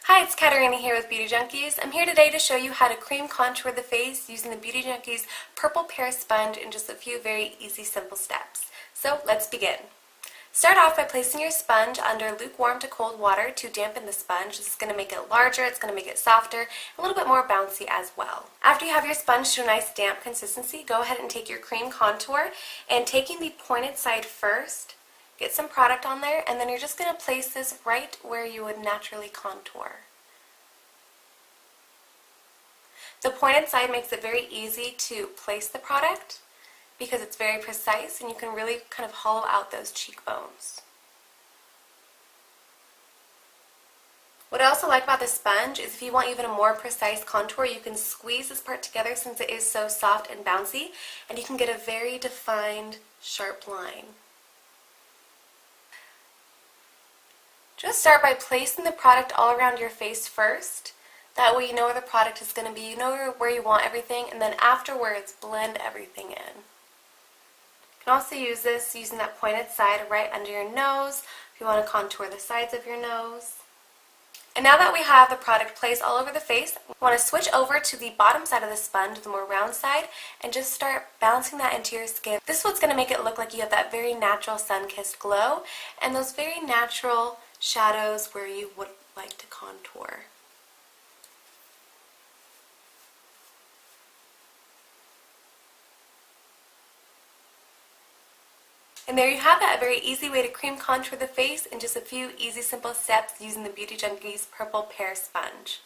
Hi, it's Katarina here with Beauty Junkees. I'm here today to show you how to cream contour the face using the Beauty Junkees Purple Pear Sponge in just a few very easy, simple steps. So let's begin. Start off by placing your sponge under lukewarm to cold water to dampen the sponge. This is going to make it larger, it's going to make it softer, a little bit more bouncy as well. After you have your sponge to a nice damp consistency, go ahead and take your cream contour and taking the pointed side first, get some product on there, and then you're just going to place this right where you would naturally contour. The pointed side makes it very easy to place the product because it's very precise and you can really kind of hollow out those cheekbones. What I also like about this sponge is if you want even a more precise contour, you can squeeze this part together since it is so soft and bouncy, and you can get a very defined, sharp line. Just start by placing the product all around your face first. That way you know where the product is going to be, you know where you want everything, and then afterwards blend everything in. You can also use this using that pointed side right under your nose if you want to contour the sides of your nose. And now that we have the product placed all over the face, we want to switch over to the bottom side of the sponge, the more round side, and just start bouncing that into your skin. This is what's going to make it look like you have that very natural sun-kissed glow and those very natural shadows where you would like to contour. And there you have it, a very easy way to cream contour the face in just a few easy, simple steps using the Beauty Junkees Purple Pear Sponge.